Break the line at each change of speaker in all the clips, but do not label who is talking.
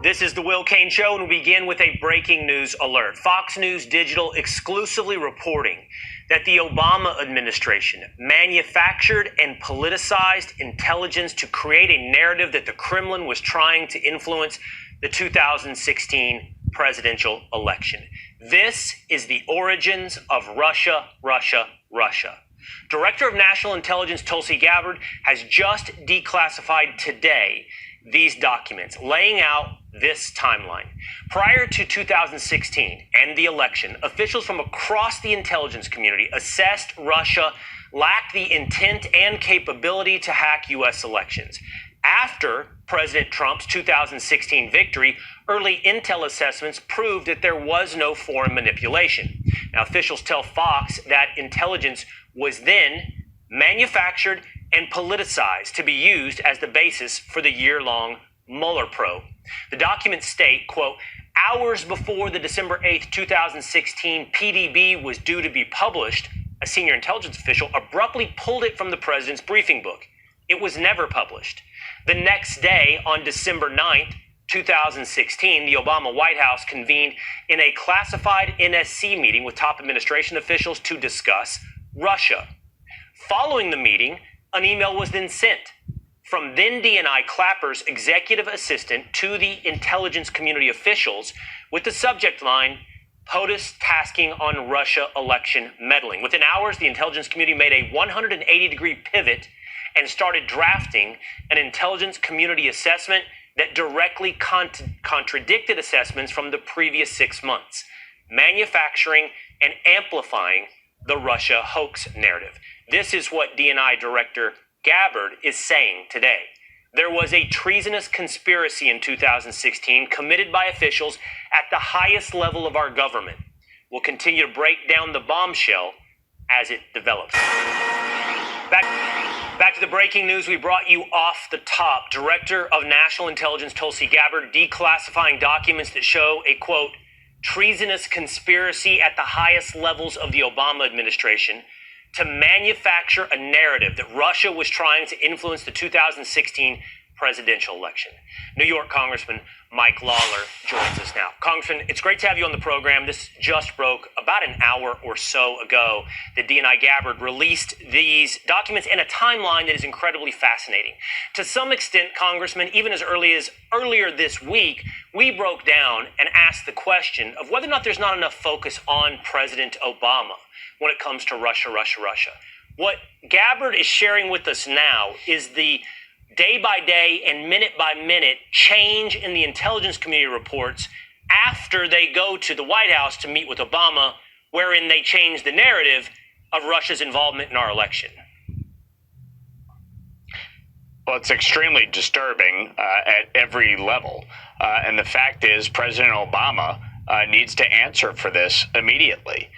This is the Will Cain Show, and we begin with a breaking news alert. Fox News Digital exclusively reporting that the Obama administration manufactured and politicized intelligence to create a narrative that the Kremlin was trying to influence the 2016 presidential election. This is the origins of Russia, Russia, Russia. Director of National Intelligence Tulsi Gabbard has just declassified today these documents, laying out this timeline. Prior to 2016 and the election, officials from across the intelligence community assessed Russia lacked the intent and capability to hack U.S. elections. After President Trump's 2016 victory, early intel assessments proved that there was no foreign manipulation. Now, officials tell Fox that intelligence was then manufactured and politicized to be used as the basis for the year-long Mueller probe. The documents state, quote, hours before the December 8th, 2016 PDB was due to be published, a senior intelligence official abruptly pulled it from the president's briefing book. It was never published. The next day, on December 9th, 2016, the Obama White House convened in a classified NSC meeting with top administration officials to discuss Russia. Following the meeting, an email was then sent from then DNI Clapper's executive assistant to the intelligence community officials with the subject line, POTUS tasking on Russia election meddling. Within hours, the intelligence community made a 180-degree pivot and started drafting an intelligence community assessment that directly contradicted assessments from the previous 6 months, manufacturing and amplifying the Russia hoax narrative. This is what DNI Director Gabbard is saying today. There was a treasonous conspiracy in 2016 committed by officials at the highest level of our government. We'll continue to break down the bombshell as it develops. Back to the breaking news we brought you off the top. Director of National Intelligence Tulsi Gabbard declassifying documents that show a, quote, treasonous conspiracy at the highest levels of the Obama administration to manufacture a narrative that Russia was trying to influence the 2016 presidential election. New York Congressman Mike Lawler joins us now. Congressman, it's great to have you on the program. This just broke about an hour or so ago that DNI Gabbard released these documents in a timeline that is incredibly fascinating. To some extent, Congressman, even as early as earlier this week, we broke down and asked the question of whether or not there's not enough focus on President Obama when it comes to Russia, Russia, Russia. What Gabbard is sharing with us now is the day-by-day and minute-by-minute change in the intelligence community reports after they go to the White House to meet with Obama, wherein they change the narrative of Russia's involvement in our election.
Well, it's extremely disturbing at every level. And the fact is, President Obama needs to answer for this immediately.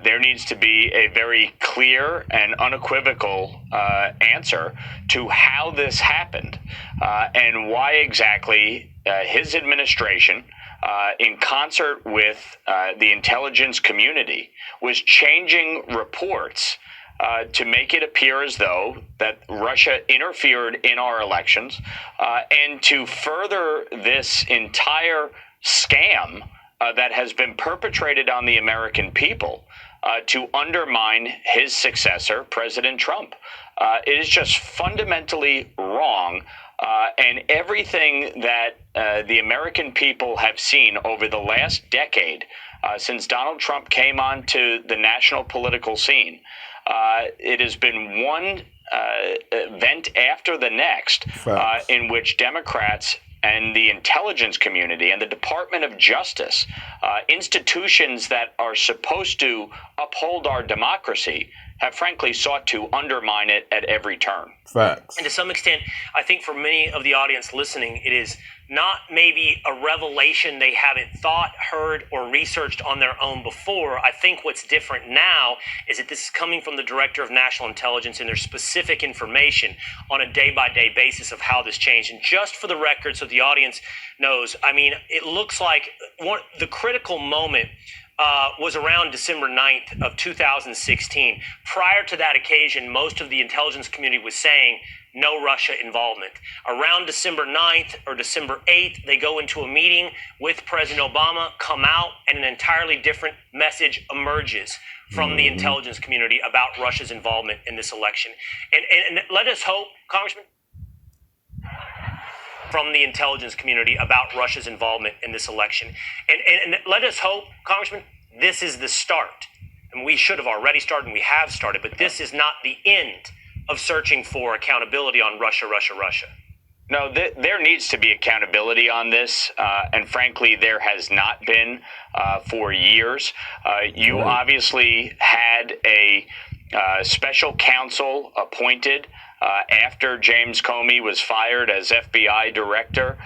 There needs to be a very clear and unequivocal answer to how this happened and why exactly his administration, in concert with the intelligence community, was changing reports to make it appear as though that Russia interfered in our elections and to further this entire scam that has been perpetrated on the American people to undermine his successor, President Trump. It is just fundamentally wrong, and everything that the American people have seen over the last decade since Donald Trump came onto the national political scene, it has been one event after the next in which Democrats and the intelligence community and the Department of Justice, institutions that are supposed to uphold our democracy, have frankly sought to undermine it at every turn.
Facts.
And to some extent, I think for many of the audience listening, it is not maybe a revelation they haven't thought, heard, or researched on their own before. I think what's different now is that this is coming from the Director of National Intelligence, and there's specific information on a day-by-day basis of how this changed. And just for the record, so the audience knows, I mean, it looks like the critical moment was around December 9th of 2016. Prior to that occasion, most of the intelligence community was saying no Russia involvement. Around December 9th or December 8th, they go into a meeting with President Obama, come out, and an entirely different message emerges from the intelligence community about Russia's involvement in this election. And let us hope, Congressman, from the intelligence community about Russia's involvement in this election. And let us hope, Congressman, this is the start. And we should have already started, and we have started, but this is not the end of searching for accountability on Russia.
No, there needs to be accountability on this, and frankly, there has not been for years. You obviously had a special counsel appointed after James Comey was fired as FBI director.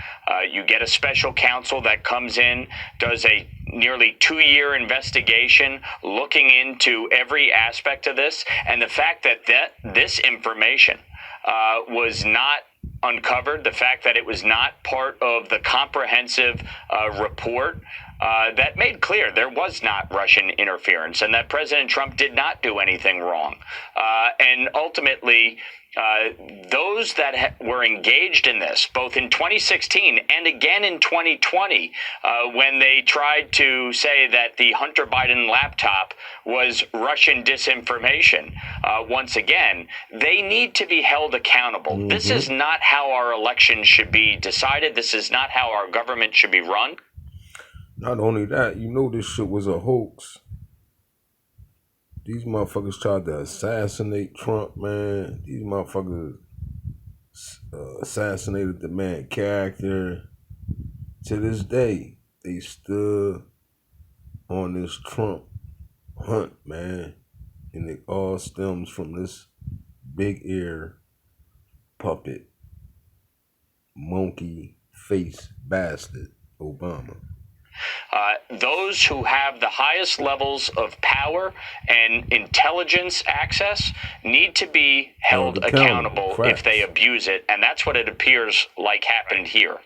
You get a special counsel that comes in, does a nearly 2-year investigation looking into every aspect of this, and the fact that this information was not uncovered, the fact that it was not part of the comprehensive report that made clear there was not Russian interference and that President Trump did not do anything wrong. And ultimately, those that were engaged in this, both in 2016 and again in 2020, when they tried to say that the Hunter Biden laptop was Russian disinformation, once again, they need to be held accountable. This is not how our elections should be decided. This is not how our government should be run.
Not only that, you know this shit was a hoax. These motherfuckers tried to assassinate Trump, man. These motherfuckers assassinated the man's character. To this day, they stood on this Trump hunt, man. And it all stems from this big ear puppet, monkey face bastard, Obama.
Those who have the highest levels of power and intelligence access need to be held accountable if they abuse it, and that's what it appears like happened here.